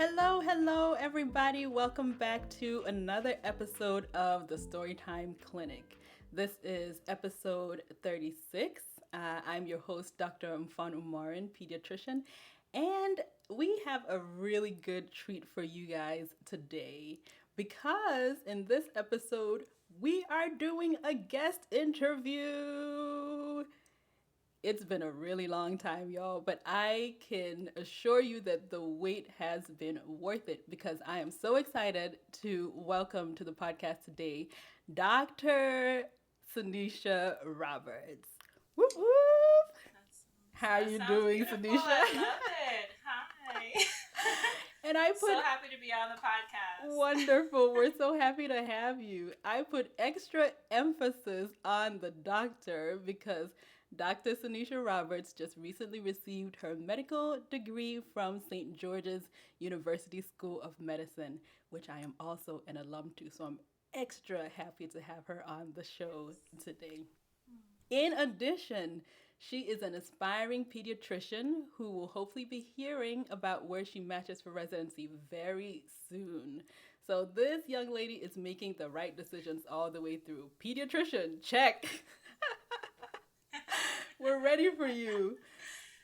Hello, everybody. Welcome back to another episode of the Storytime Clinic. This is episode 36. I'm your host, Dr Mfon Umoren, pediatrician, and we have a really good treat for you guys today because in this episode, we are doing a guest interview. It's been a really long time, y'all, but I can assure you that the wait has been worth it because I am so excited to welcome to the podcast today Dr. Saneisha Roberts. Whoop whoop. How are That you sounds doing, beautiful. Saneisha? I love it. Hi. And I put So happy to be on the podcast. wonderful. We're so happy to have you. I put extra emphasis on the doctor because Dr. Saneisha Roberts just recently received her medical degree from St. George's University School of Medicine, which I am also an alum to. So I'm extra happy to have her on the show today. In addition, she is an aspiring pediatrician who will hopefully be hearing about where she matches for residency very soon. So, this young lady is making the right decisions all the way through. Pediatrician, check. We're ready for you.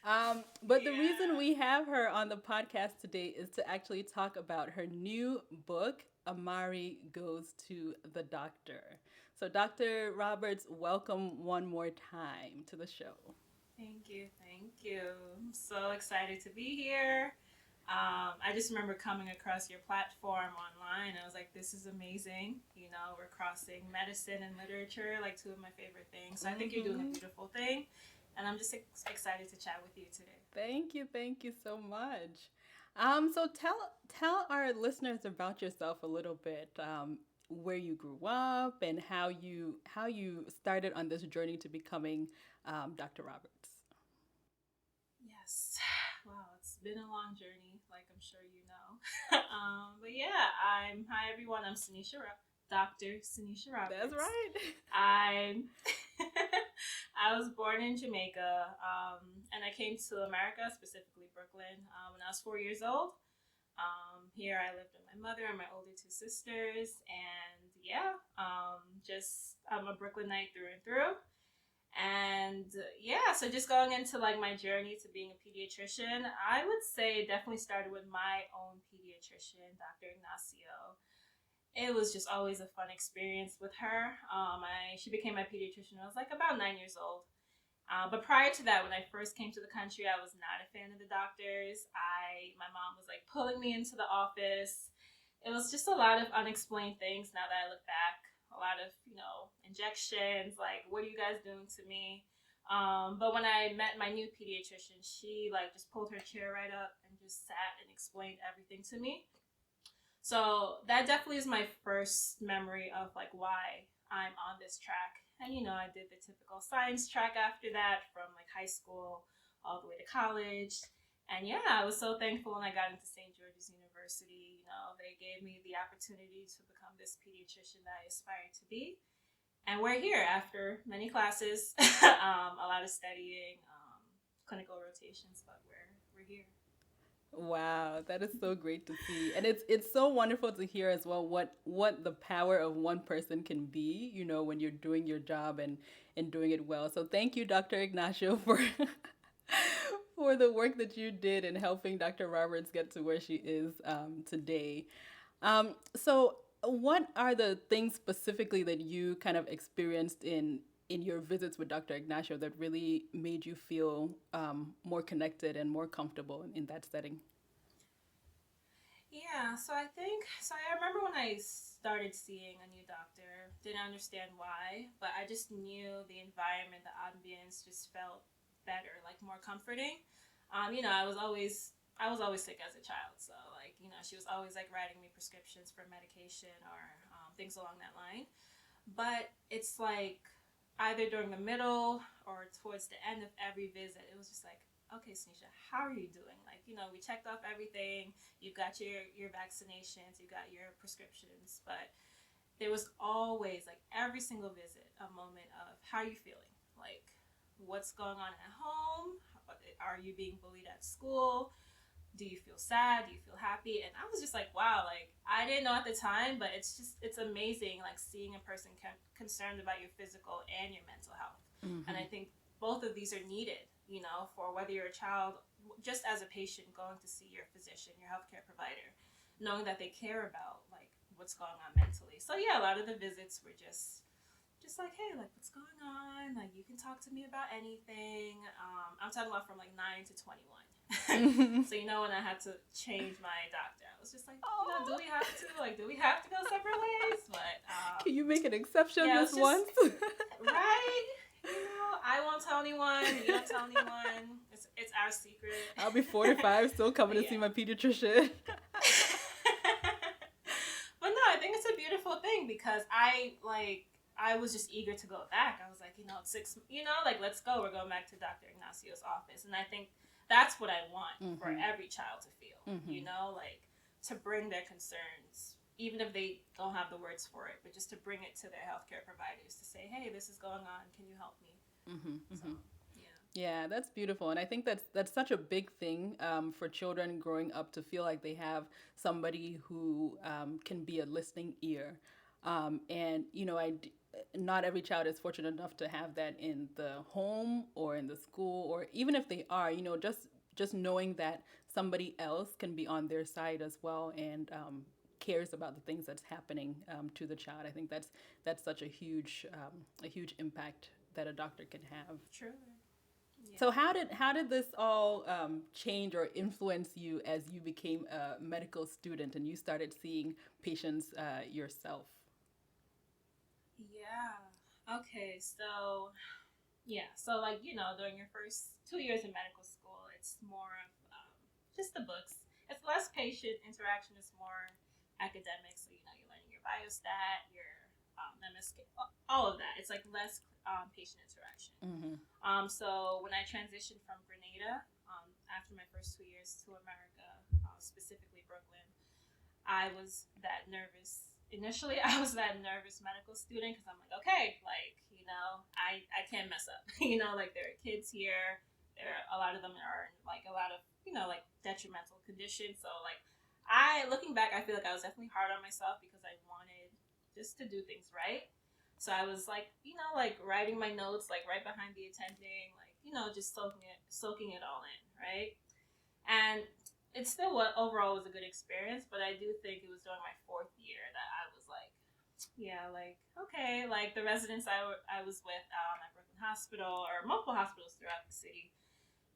But the reason we have her on the podcast today is to actually talk about her new book, Amari Goes to the Doctor. So, Dr. Roberts, welcome one more time to the show. Thank you. Thank you. I'm so excited to be here. I just remember coming across your platform online. I was like, this is amazing. You know, we're crossing medicine and literature, like two of my favorite things. So I think you're doing a beautiful thing. And I'm just excited to chat with you today. Thank you so much. So tell our listeners about yourself a little bit, where you grew up and how you started on this journey to becoming Dr. Roberts. Yes. Wow, it's been a long journey, like I'm sure you know. But yeah, hi everyone. I'm Dr. Saneisha Roberts. That's right. I'm I was born in Jamaica, and I came to America, specifically Brooklyn, when I was 4 years old. Here I lived with my mother and my older two sisters, and yeah, I'm a Brooklynite through and through. And yeah, so just going into like my journey to being a pediatrician, I would say it definitely started with my own pediatrician, Dr. Ignacio. It was just always a fun experience with her. She became my pediatrician when I was like about 9 years old. But prior to that, when I first came to the country, I was not a fan of the doctors. My mom was like pulling me into the office. It was just a lot of unexplained things now that I look back. A lot of, injections, like, what are you guys doing to me? But when I met my new pediatrician, she like just pulled her chair right up and just sat and explained everything to me. So that definitely is my first memory of like why I'm on this track. And I did the typical science track after that from like high school all the way to college. And yeah, I was so thankful when I got into St. George's University. They gave me the opportunity to become this pediatrician that I aspired to be. And we're here after many classes, a lot of studying, clinical rotations, but we're here. Wow, that is so great to see. And it's so wonderful to hear as well what the power of one person can be, when you're doing your job and doing it well. So thank you, Dr. Ignacio, for for the work that you did in helping Dr. Roberts get to where she is today. So what are the things specifically that you kind of experienced in your visits with Dr. Ignacio that really made you feel more connected and more comfortable in that setting? Yeah, so I remember when I started seeing a new doctor, didn't understand why, but I just knew the environment, the ambience just felt better, like more comforting. I was always sick as a child, so like, she was always like writing me prescriptions for medication or things along that line. But it's like either during the middle or towards the end of every visit, it was just like, okay, Saneisha, how are you doing? Like, we checked off everything. You've got your vaccinations, you got your prescriptions, but there was always, like, every single visit, a moment of how are you feeling? Like, what's going on at home? Are you being bullied at school? do you feel sad? Do you feel happy? And I was just like, wow, like I didn't know at the time, but it's amazing, like seeing a person concerned about your physical and your mental health. And I think both of these are needed, you know, for whether you're a child, just as a patient going to see your physician, your healthcare provider, knowing that they care about like what's going on mentally. So yeah, a lot of the visits were just like, hey, like what's going on? Like you can talk to me about anything. I'm talking about from like 9 to 21. So you know, when I had to change my doctor, I was just like, you know, do we have to go separate ways? But can you make an exception this once? Right? You know, I won't tell anyone. You don't tell anyone. It's our secret. I'll be 45, still coming to see my pediatrician. But no, I think it's a beautiful thing because I was just eager to go back. I was like, you know, let's go. We're going back to Dr. Ignacio's office. And I think that's what I want for every child to feel, you know, like to bring their concerns, even if they don't have the words for it, but just to bring it to their healthcare providers to say, hey, this is going on. Can you help me? So, yeah, that's beautiful. And I think that's such a big thing for children growing up, to feel like they have somebody who can be a listening ear. And, you know, not every child is fortunate enough to have that in the home or in the school, or even if they are, you know, just knowing that somebody else can be on their side as well, and cares about the things that's happening to the child. I think that's such a huge impact that a doctor can have. True. Yeah. So how did this all change or influence you as you became a medical student and you started seeing patients yourself? Yeah. Okay. So, yeah. So, like, you know, during your first 2 years in medical school, it's more of just the books. It's less patient interaction. It's more academic. So, you know, you're learning your biostat, your MSK, all of that. It's like less patient interaction. So when I transitioned from Grenada, after my first 2 years to America, specifically Brooklyn, I was that nervous. Initially, I was that nervous medical student because I'm like, okay, like, you know, I can't mess up. You know, like there are kids here. A lot of them are in like a lot of, you know, like detrimental conditions. So like looking back, I feel like I was definitely hard on myself because I wanted just to do things right. So I was like, you know, like writing my notes, like right behind the attending, like, you know, just soaking it all in, right? And it still overall was a good experience, but I do think it was during my 4th year that I was like, yeah, like, okay, like the residents I was with at Brooklyn Hospital or multiple hospitals throughout the city,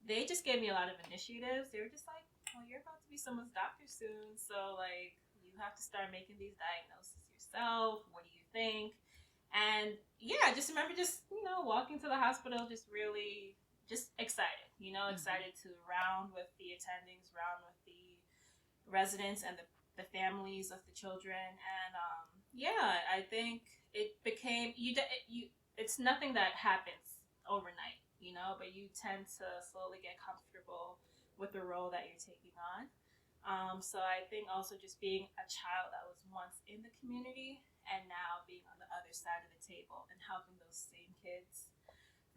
they just gave me a lot of initiatives. They were just like, well, you're about to be someone's doctor soon, so like you have to start making these diagnoses yourself. What do you think? And yeah, I just remember you know, walking to the hospital, just really just excited, you know, excited to round with the attendings, round with the residents and the families of the children. And yeah, I think it became, it's nothing that happens overnight, you know, but you tend to slowly get comfortable with the role that you're taking on. So I think also just being a child that was once in the community and now being on the other side of the table and helping those same kids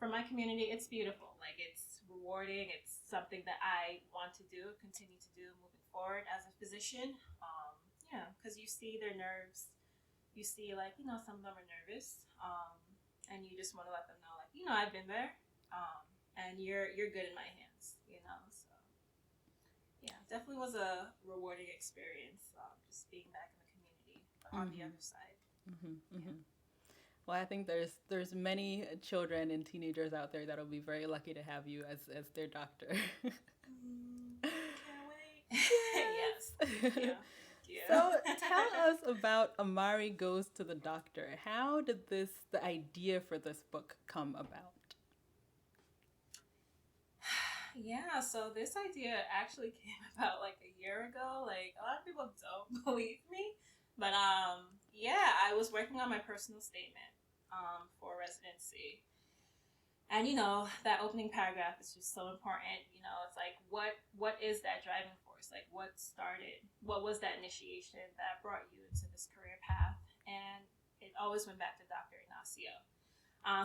from my community, it's beautiful. Like it's rewarding. It's something that I want to continue to do moving forward as a physician. Yeah, because you see their nerves. You see like, you know, some of them are nervous. And you just want to let them know like, you know, I've been there. And you're good in my hands, you know, so. Yeah, definitely was a rewarding experience, just being back in the community, but on the other side. Yeah. Well, I think there's many children and teenagers out there that'll be very lucky to have you as their doctor. Can't wait. Yes. Yeah. So tell us about Amari Goes to the Doctor. How did the idea for this book come about? Yeah, so this idea actually came about like a year ago. Like a lot of people don't believe me, but yeah, I was working on my personal statement for residency, and you know that opening paragraph is just so important. You know, it's like what is that driving force? Like what was that initiation that brought you into this career path? And it always went back to Dr. Ignacio.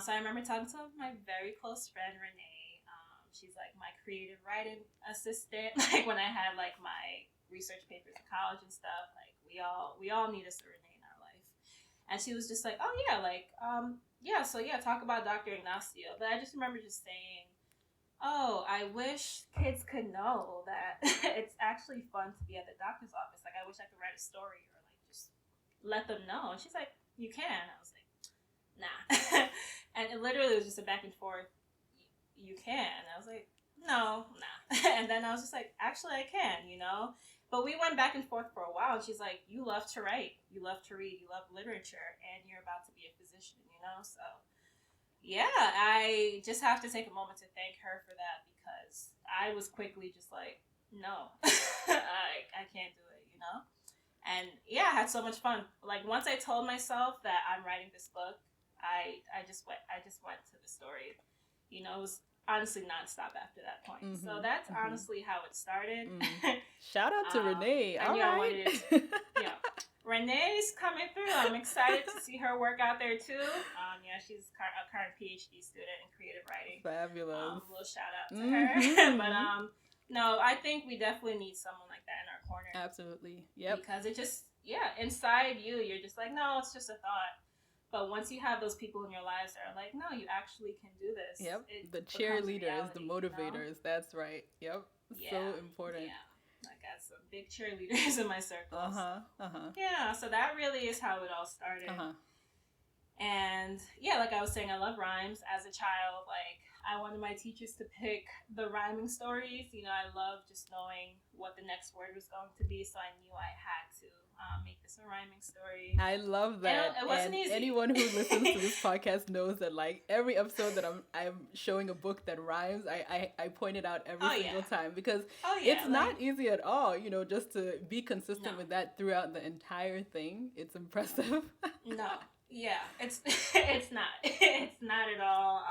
So I remember talking to my very close friend Renee. She's like my creative writing assistant. Like when I had like my research papers in college and stuff, like we all need us a Renee in our life. And she was just like, oh yeah, like yeah, so yeah, talk about Dr. Ignacio. But I just remember just saying, oh, I wish kids could know that it's actually fun to be at the doctor's office. Like I wish I could write a story or like just let them know. And she's like, you can. I was like, nah. And it literally was just a back and forth. You can. And I was like, no, nah. And then I was just like, actually, I can, you know? But we went back and forth for a while. And she's like, you love to write, you love to read, you love literature, and you're about to be a physician, you know? So, yeah, I just have to take a moment to thank her for that because I was quickly just like, no, I can't do it, you know? And yeah, I had so much fun. Like once I told myself that I'm writing this book, I just went to the story. You know, it was honestly nonstop after that point. Mm-hmm, so that's honestly how it started. Shout out to Renee. All right. Renee's coming through. I'm excited to see her work out there too. Yeah, she's a current PhD student in creative writing. Fabulous. A little shout out to her. But no, I think we definitely need someone like that in our corner. Absolutely. Yep. Because it just, inside you, you're just like, no, it's just a thought. But once you have those people in your lives that are like, no, you actually can do this. Yep. The cheerleaders, reality, the motivators. You know? That's right. Yep. Yeah. So important. Yeah. I got some big cheerleaders in my circles. Yeah. So that really is how it all started. And yeah, like I was saying, I love rhymes. As a child, like I wanted my teachers to pick the rhyming stories. You know, I love just knowing what the next word was going to be. So I knew I had to make this a rhyming story. I love that. And it wasn't easy. Anyone who listens to this podcast knows that like every episode that I'm showing a book that rhymes, I point it out every single time because it's not easy at all, you know, just to be consistent with that throughout the entire thing. It's impressive. No. Yeah, it's not. It's not at all.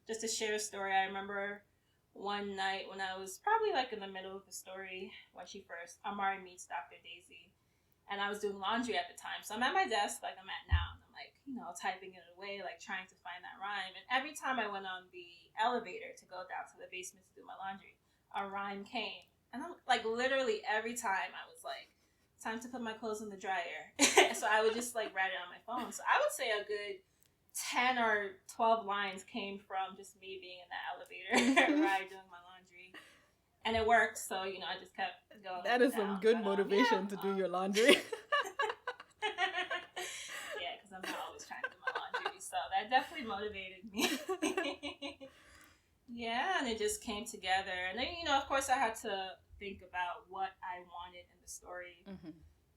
Just to share a story, I remember one night when I was probably like in the middle of the story when Amari meets Dr. Daisy, and I was doing laundry at the time. So I'm at my desk like I'm at now, and I'm like, you know, typing it away, like trying to find that rhyme. And every time I went on the elevator to go down to the basement to do my laundry, a rhyme came. And I'm like, literally every time I was like, time to put my clothes in the dryer. So I would just like write it on my phone. So I would say a good 10 or 12 lines came from just me being in the elevator ride doing my laundry. And it worked. So, you know, I just kept going. That is some good motivation to do your laundry. Yeah, because I'm not always trying to do my laundry. So that definitely motivated me. Yeah, and it just came together. And then, you know, of course I had to think about what I wanted in the story.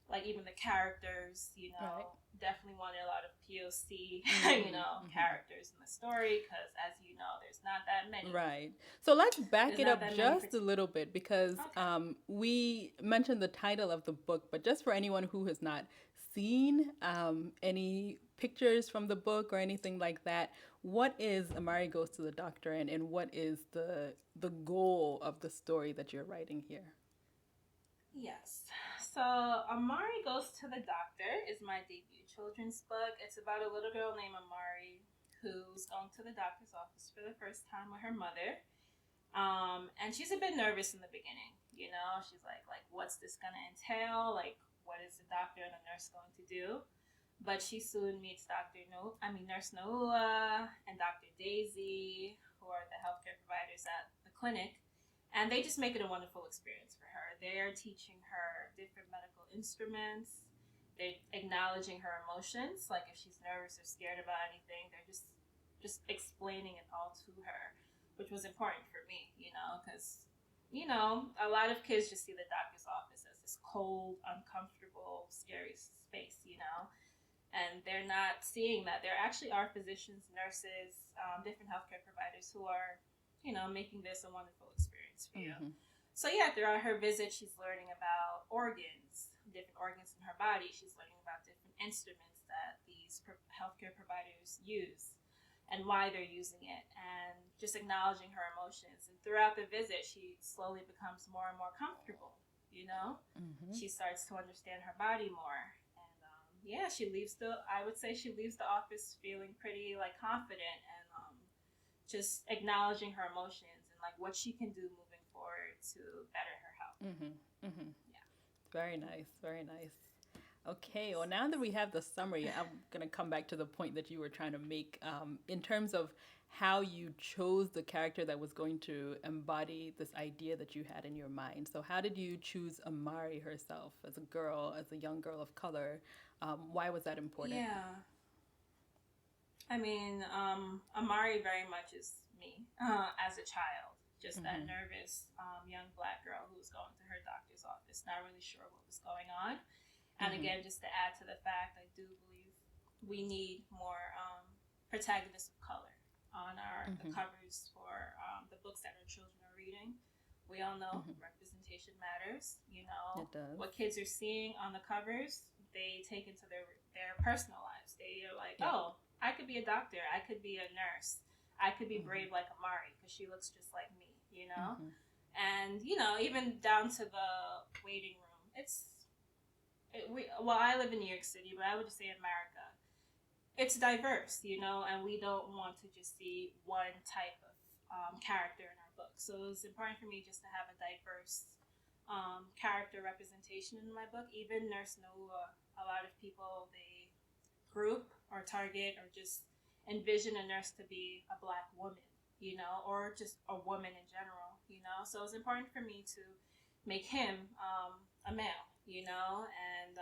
Like even the characters, you know, definitely wanted a lot of POC, you know, characters in the story because as you know, there's not that many. Right. So let's back it up just a little bit because we mentioned the title of the book, but just for anyone who has not seen any pictures from the book or anything like that, what is Amari Goes to the Doctor and what is the goal of the story that you're writing here? Yes. So Amari Goes to the Doctor is my debut children's book. It's about a little girl named Amari who's going to the doctor's office for the first time with her mother. And she's a bit nervous in the beginning, you know. She's like, what's this going to entail? Like, what is the doctor and the nurse going to do? But she soon meets Nurse Noua and Dr. Daisy, who are the healthcare providers at the clinic. And they just make it a wonderful experience for her. They're teaching her different medical instruments. They're acknowledging her emotions. Like if she's nervous or scared about anything, they're just explaining it all to her, which was important for me, you know, because, you know, a lot of kids just see the doctor's office as this cold, uncomfortable, scary space, you know. And they're not seeing that there actually are physicians, nurses, different healthcare providers who are, you know, making this a wonderful experience for you. So yeah, throughout her visit, she's learning about organs, different organs in her body. She's learning about different instruments that these healthcare providers use and why they're using it, and just acknowledging her emotions. And throughout the visit, she slowly becomes more and more comfortable, you know? She starts to understand her body more. I would say she leaves the office feeling pretty like confident and just acknowledging her emotions and like what she can do moving forward to better her health. Yeah. Very nice. Very nice. Okay, well, now that we have the summary, I'm going to come back to the point that you were trying to make in terms of how you chose the character that was going to embody this idea that you had in your mind. So how did you choose Amari herself as a girl, as a young girl of color? Why was that important? Yeah. I mean, Amari very much is me as a child. Just that nervous young Black girl who was going to her doctor's office, not really sure what was going on. And again, just to add to the fact, I do believe we need more protagonists of color on the covers for the books that our children are reading. We all know representation matters. You know, what kids are seeing on the covers, they take into their personal lives. They are like, oh, I could be a doctor. I could be a nurse. I could be brave like Amari because she looks just like me, you know? And, you know, even down to the waiting room, well, I live in New York City, but I would just say America. It's diverse, you know, and we don't want to just see one type of character in our book. So it was important for me just to have a diverse character representation in my book. Even Nurse Noah, a lot of people, they group or target or just envision a nurse to be a Black woman, you know, or just a woman in general, you know. So it was important for me to make him a male, you know, and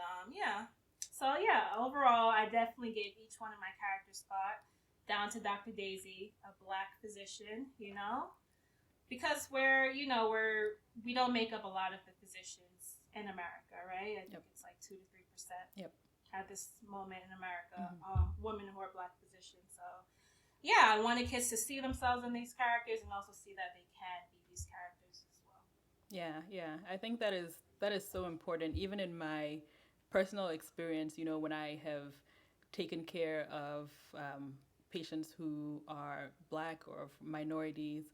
So overall, I definitely gave each one of my characters thought, down to Dr. Daisy, a Black physician, you know, because we don't make up a lot of the physicians in America, right? I think it's like 2 to 3%. At this moment in America, women who are Black physicians. So, I wanted kids to see themselves in these characters and also see that they can be these characters as well. Yeah. I think that is so important. Even in my personal experience, you know, when I have taken care of patients who are Black or minorities,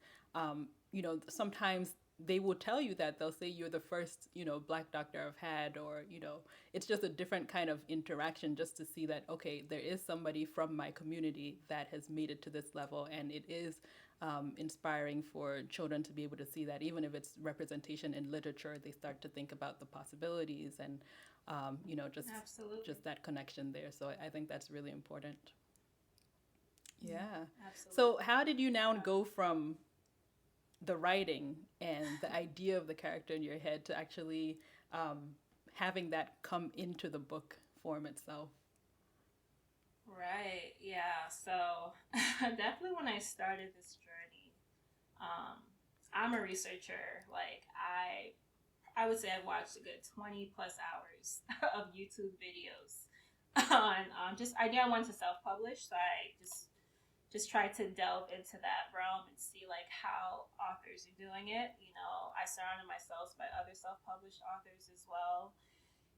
you know, sometimes they will tell you that. They'll say you're the first, you know, Black doctor I've had, or, you know, it's just a different kind of interaction just to see that, okay, there is somebody from my community that has made it to this level. And it is inspiring for children to be able to see that. Even if it's representation in literature, they start to think about the possibilities and, you know, just that connection there. So I think that's really important. Yeah. Absolutely. So how did you now go from the writing and the idea of the character in your head to actually having that come into the book form itself? Right. Yeah. So definitely when I started this journey, I'm a researcher. Like I would say I watched a good 20 plus hours of YouTube videos on just idea I wanted to self-publish. So I just try to delve into that realm and see like how authors are doing it. You know, I surrounded myself by other self-published authors as well.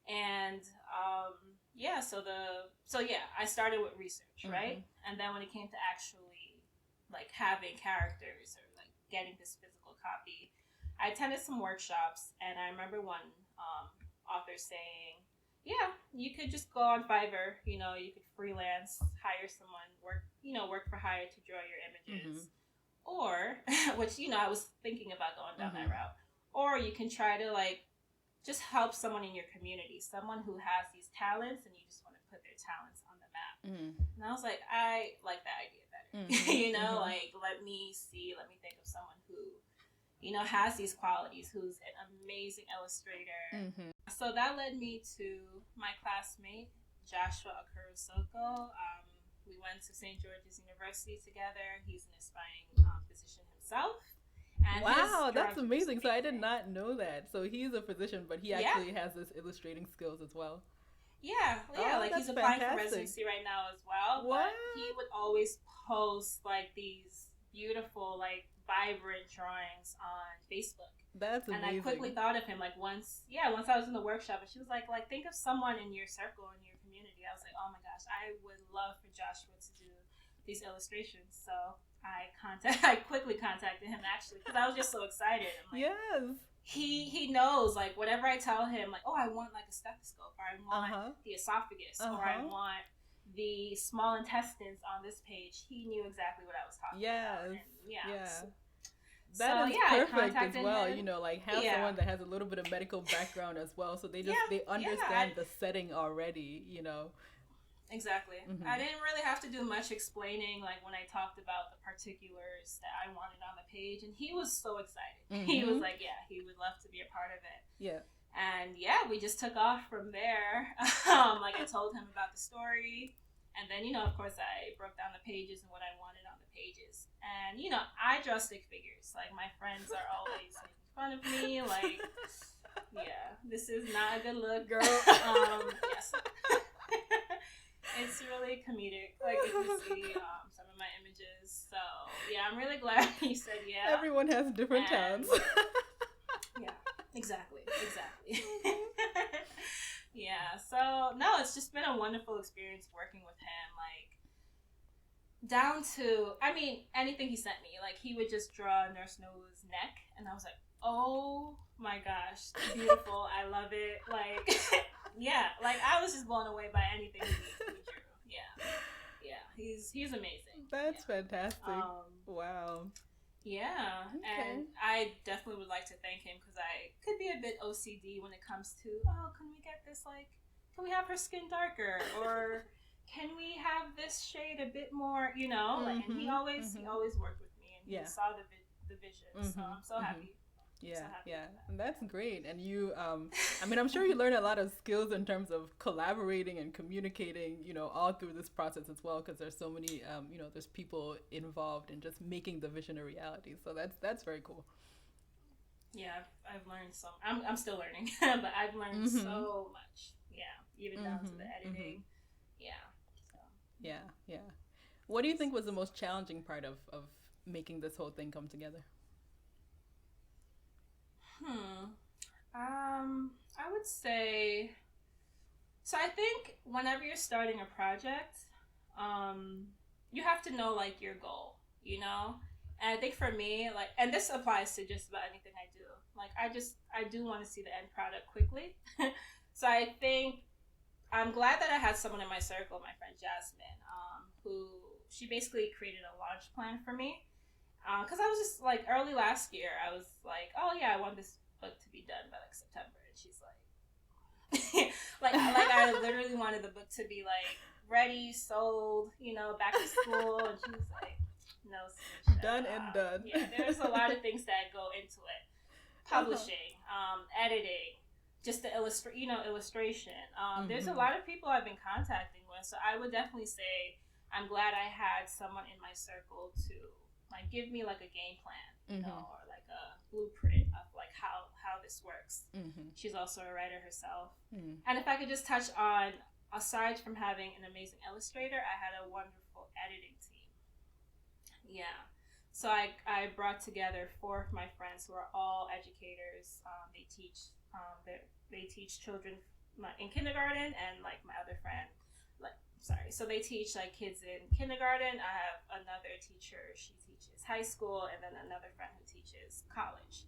And I started with research, right? And then when it came to actually like having characters or like getting this physical copy, I attended some workshops, and I remember one author saying, you could just go on Fiverr, you know, you could freelance, hire someone, work for hire to draw your images. Or, which, you know, I was thinking about going down that route. Or you can try to, like, just help someone in your community, someone who has these talents, and you just want to put their talents on the map. And I was like, I like that idea better. You know, like, let me think of someone who, you know, has these qualities, who's an amazing illustrator. So that led me to my classmate, Joshua Okurosoko. We went to St. George's University together. He's an aspiring physician himself. And wow, that's amazing. So I did not know that. So he's a physician, but he actually has this illustrating skills as well. Like he's applying for residency right now as well. What? But he would always post like these beautiful, like vibrant drawings on Facebook. That's amazing. And I quickly thought of him like once I was in the workshop and she was like think of someone in your circle, in your community. I was like, oh my gosh, I would love for Joshua to do these illustrations. So I quickly contacted him actually because I was just so excited. I'm like, yes. He knows like whatever I tell him, like, oh, I want like a stethoscope, or I want the esophagus, or I want, the small intestines on this page, he knew exactly what I was talking about. And Yeah. so That is I perfect as contacted well. him. You know, like have someone that has a little bit of medical background as well, so they understand the setting already. You know. Exactly. I didn't really have to do much explaining, like when I talked about the particulars that I wanted on the page, and he was so excited. He was like, yeah, he would love to be a part of it. Yeah. And we just took off from there. Like I told him about the story, and then of course I broke down the pages and what I wanted on the pages. And I draw stick figures. Like my friends are always making fun of me. Like, yeah, this is not a good look, girl. Yes. It's really comedic, like if you see some of my images. So yeah, I'm really glad you said yeah. Everyone has different times. Yeah, exactly. Yeah, so no, it's just been a wonderful experience working with him. Like down to, I mean, anything he sent me, like he would just draw Nurse Noah's neck, and I was like, oh my gosh, beautiful! I love it. Like. Yeah, like I was just blown away by anything he drew. Yeah, he's amazing. That's fantastic. Wow. Yeah, okay. And I definitely would like to thank him because I could be a bit OCD when it comes to can we get this, like, can we have her skin darker, or can we have this shade a bit more, like, and he always worked with me, and he saw the vision, so I'm so happy. Yeah, and that's great. And you, I mean, I'm sure you learned a lot of skills in terms of collaborating and communicating, all through this process as well, because there's so many, there's people involved in just making the vision a reality. So that's very cool. Yeah, I've learned some. I'm still learning, but I've learned so much. Yeah, even down to the editing. Yeah. So. Yeah. What do you think was the most challenging part of making this whole thing come together? I would say, so I think whenever you're starting a project, you have to know, like, your goal, and I think for me, like, and this applies to just about anything I do, like, I do want to see the end product quickly. So I think I'm glad that I had someone in my circle, my friend Jasmine, who, she basically created a launch plan for me. Because I was just like, early last year, I was like, oh yeah, I want this book to be done by like September, and she's like, like I literally wanted the book to be like ready, sold, back to school, and she was like, no, done and done. Yeah, there's a lot of things that go into it: publishing, editing, just the illustration. There's a lot of people I've been contacting with, so I would definitely say I'm glad I had someone in my circle to, like, give me like a game plan, or like a blueprint of like how this works. She's also a writer herself. And if I could just touch on, aside from having an amazing illustrator, I had a wonderful editing team. Yeah. So I brought together 4 of my friends who are all educators. They teach children in kindergarten, and like my other friend, so they teach like kids in kindergarten. I have another teacher, she teaches high school, and then another friend who teaches college.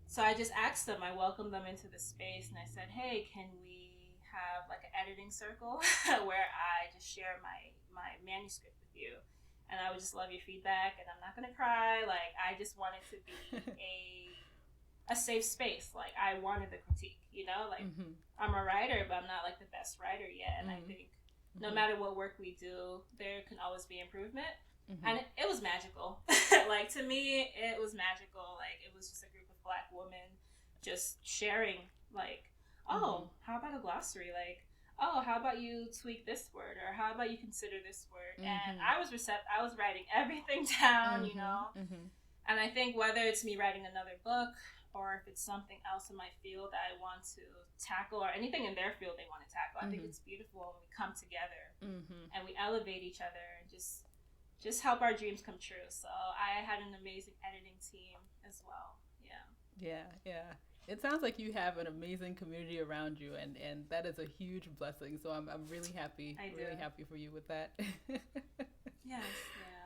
So I just asked them, I welcomed them into the space, and I said, hey, can we have like an editing circle where I just share my manuscript with you, and I would just love your feedback, and I'm not gonna cry. Like, I just want it to be a safe space. Like, I wanted the critique, like, I'm a writer, but I'm not like the best writer yet, and I think no matter what work we do, there can always be improvement. And it was magical. Like, to me, it was magical. Like, it was just a group of Black women just sharing, like, oh, how about a glossary? Like, oh, how about you tweak this word? Or how about you consider this word? And I was I was writing everything down, And I think whether it's me writing another book, or if it's something else in my field that I want to tackle, or anything in their field they want to tackle, I think it's beautiful when we come together and we elevate each other and just help our dreams come true. So I had an amazing editing team as well. Yeah. It sounds like you have an amazing community around you, and that is a huge blessing. So I'm really happy, happy for you with that. Yes,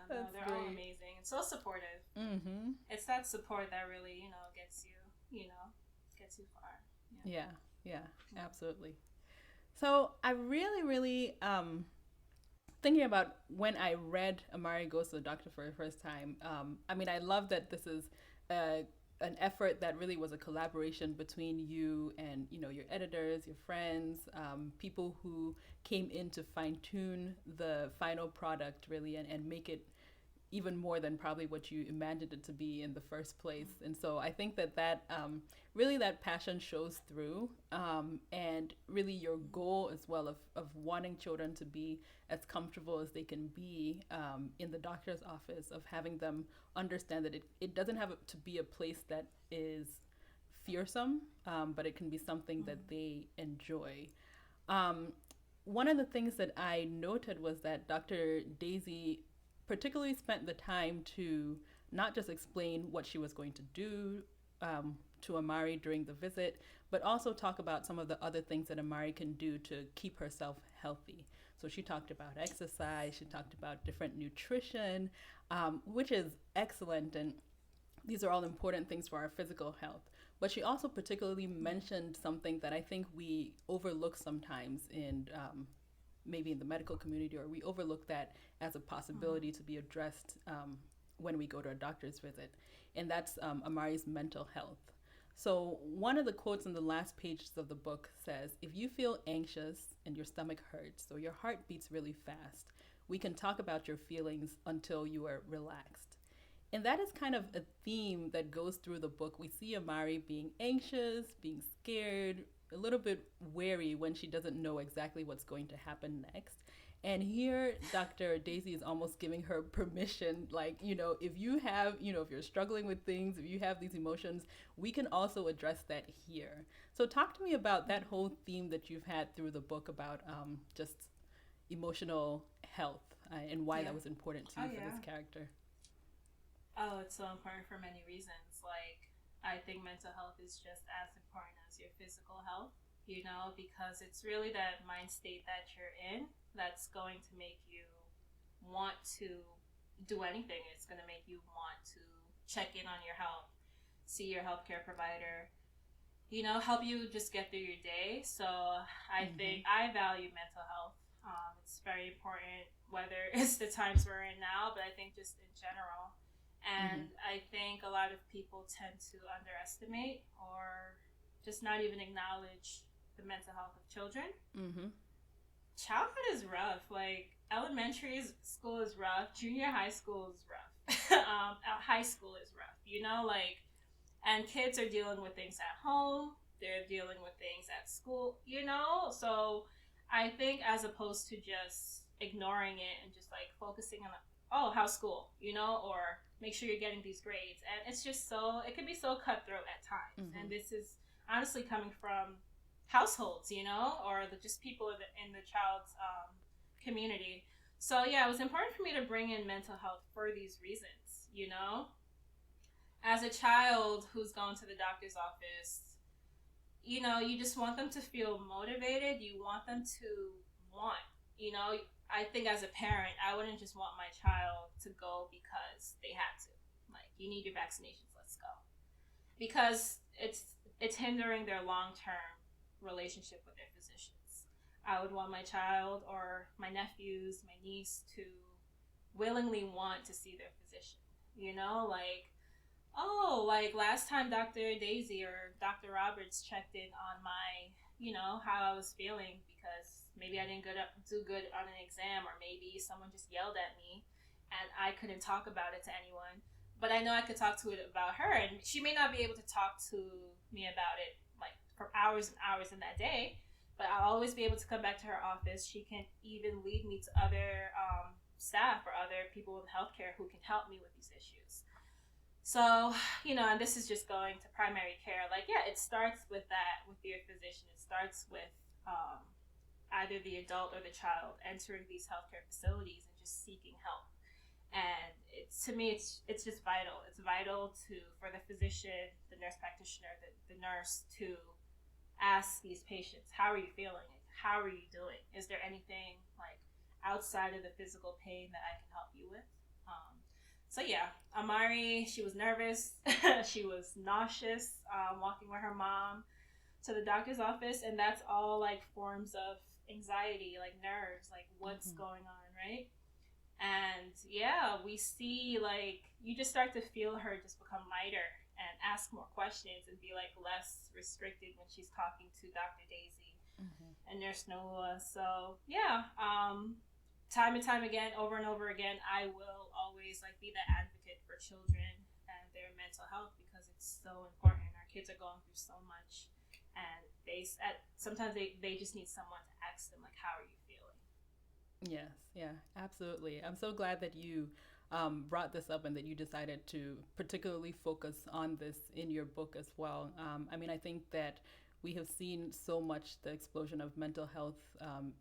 yeah, no, they're great. All amazing and so supportive. It's that support that really, gets you far. Yeah, absolutely. So I really, thinking about when I read Amari Goes to the Doctor for the first time. I mean, I love that this is a, an effort that really was a collaboration between you and, you know, your editors, your friends, people who came in to fine tune the final product really, and make it even more than probably what you imagined it to be in the first place. And so I think that really that passion shows through, and really your goal as well of wanting children to be as comfortable as they can be in the doctor's office, of having them understand that it doesn't have to be a place that is fearsome, but it can be something that they enjoy. One of the things that I noted was that Dr. Daisy particularly spent the time to not just explain what she was going to do to Amari during the visit, but also talk about some of the other things that Amari can do to keep herself healthy. So she talked about exercise, she talked about different nutrition, which is excellent, and these are all important things for our physical health. But she also particularly mentioned something that I think we overlook sometimes in maybe in the medical community, or we overlook that as a possibility to be addressed when we go to a doctor's visit, and that's Amari's mental health. So one of the quotes in the last pages of the book says, "If you feel anxious and your stomach hurts or your heart beats really fast, we can talk about your feelings until you are relaxed." And that is kind of a theme that goes through the book. We see Amari being anxious, being scared, a little bit wary when she doesn't know exactly what's going to happen next. And here, Dr. Daisy is almost giving her permission, like, you know, if you have, you know, if you're struggling with things, if you have these emotions, we can also address that here. So talk to me about that whole theme that you've had through the book about just emotional health, and why that was important to you for this character. Oh, it's so important for many reasons. Like, I think mental health is just as important as your physical health, you know, because it's really that mind state that you're in that's going to make you want to do anything. It's going to make you want to check in on your health, see your healthcare provider, you know, help you just get through your day. So I think I value mental health. It's very important, whether it's the times we're in now, but I think just in general. And I think a lot of people tend to underestimate or just not even acknowledge the mental health of children. Childhood is rough. Like, elementary school is rough. Junior high school is rough. High school is rough, you know, like, and kids are dealing with things at home. They're dealing with things at school, you know? So I think as opposed to just ignoring it and just like focusing on, oh, how's school, you know, or make sure you're getting these grades. And it's just so, it can be so cutthroat at times. And this is honestly coming from households, you know, or just people in the child's community. So yeah, it was important for me to bring in mental health for these reasons, you know. As a child who's going to the doctor's office, you know, you just want them to feel motivated. You want them to want, you know, I think as a parent, I wouldn't just want my child to go because they had to. Like, you need your vaccinations, let's go. Because it's hindering their long-term relationship with their physicians. I would want my child or my nephews, my niece to willingly want to see their physician. You know, like, oh, like last time Dr. Daisy or Dr. Roberts checked in on my, you know, how I was feeling because maybe I didn't do good on an exam, or maybe someone just yelled at me and I couldn't talk about it to anyone. But I know I could talk to it about her, and she may not be able to talk to me about it like for hours and hours in that day, but I'll always be able to come back to her office. She can even lead me to other staff or other people in healthcare who can help me with these issues. So, you know, and this is just going to primary care. Like, yeah, it starts with that, with your physician. It starts with either the adult or the child entering these healthcare facilities and just seeking help. And to me, it's just vital. It's vital for the physician, the nurse practitioner, the nurse to ask these patients, how are you feeling? How are you doing? Is there anything like outside of the physical pain that I can help you with? So yeah, Amari, she was nervous. She was nauseous, walking with her mom to the doctor's office. And that's all like forms of anxiety, like nerves, like what's going on right? And yeah, we see like you just start to feel her just become lighter and ask more questions and be like less restricted when she's talking to Dr. Daisy and Nurse Noah. So yeah, time and time again, over and over again, I will always like be the advocate for children and their mental health because it's so important. Our kids are going through so much, and sometimes they just need someone to ask them like, how are you feeling? Yes, yeah, absolutely. I'm so glad that you brought this up and that you decided to particularly focus on this in your book as well. I mean, I think that we have seen so much the explosion of mental health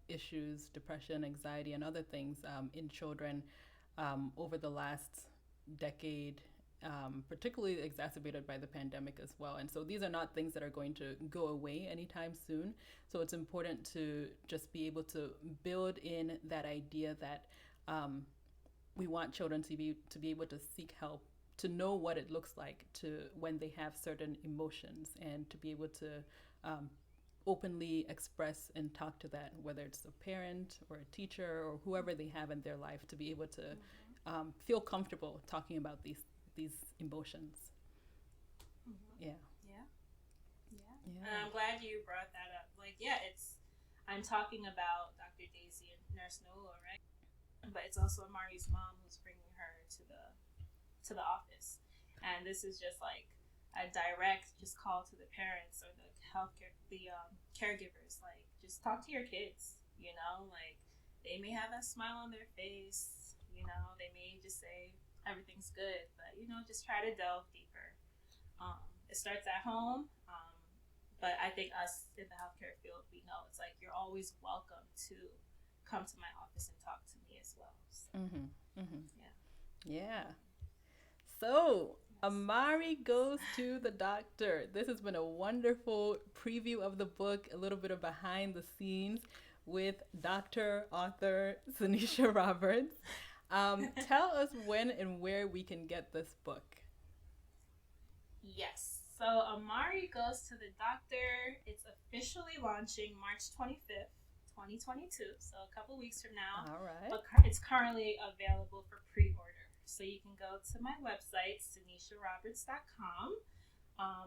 issues, depression, anxiety, and other things in children over the last decade, particularly exacerbated by the pandemic as well. And so these are not things that are going to go away anytime soon. So it's important to just be able to build in that idea that we want children to be able to seek help, to know what it looks like to when they have certain emotions, and to be able to openly express and talk to that, whether it's a parent or a teacher or whoever they have in their life, to be able to feel comfortable talking about these emotions. Yeah. Yeah. Yeah. Yeah. And I'm glad you brought that up. Like, yeah, I'm talking about Dr. Daisy and Nurse Noah, right? But it's also Amari's mom who's bringing her to the office, and this is just like a direct just call to the parents or the caregivers. Like, just talk to your kids. You know, like they may have a smile on their face. You know, they may just say everything's good, but just try to delve deeper. It starts at home, but I think us in the healthcare field, we know it's like you're always welcome to come to my office and talk to me as well. So, Yeah. So, Amari Goes to the Doctor. This has been a wonderful preview of the book, a little bit of behind the scenes with Dr. Author Saneisha Roberts. Tell us when and where we can get this book. Yes. So Amari Goes to the Doctor. It's officially launching March 25th, 2022. So a couple weeks from now. All right. But it's currently available for pre-order. So you can go to my website, SaneishaRoberts.com,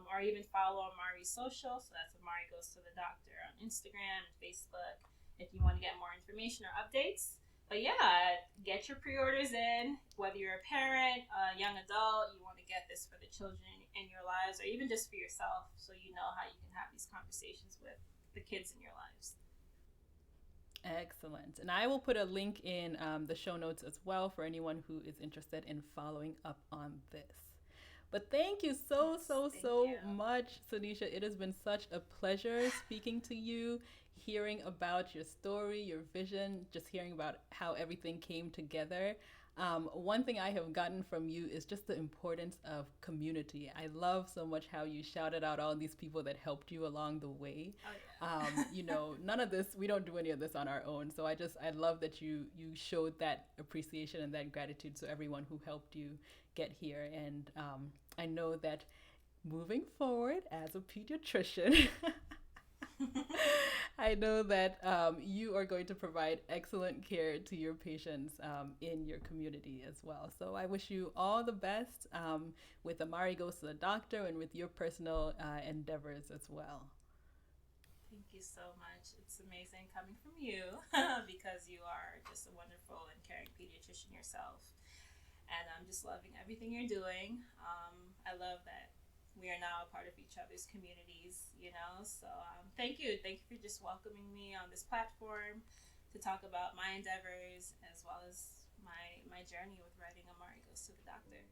or even follow Amari's social. So that's Amari Goes to the Doctor on Instagram and Facebook if you want to get more information or updates. But yeah, get your pre-orders in, whether you're a parent, a young adult, you want to get this for the children in your lives, or even just for yourself, so you know how you can have these conversations with the kids in your lives. Excellent. And I will put a link in the show notes as well for anyone who is interested in following up on this. But thank you so much, Saneisha. It has been such a pleasure speaking to you, hearing about your story, your vision, just hearing about how everything came together. One thing I have gotten from you is just the importance of community. I love so much how you shouted out all these people that helped you along the way. Oh, yeah. None of this, we don't do any of this on our own. So I love that you showed that appreciation and that gratitude to everyone who helped you get here. And I know that moving forward as a pediatrician, I know that you are going to provide excellent care to your patients in your community as well. So I wish you all the best with Amari Goes to the Doctor and with your personal endeavors as well. Thank you so much. It's amazing coming from you because you are just a wonderful and caring pediatrician yourself. And I'm just loving everything you're doing. I love that we are now a part of each other's communities, So thank you. Thank you for just welcoming me on this platform to talk about my endeavors as well as my journey with writing Amari Goes to the Doctor.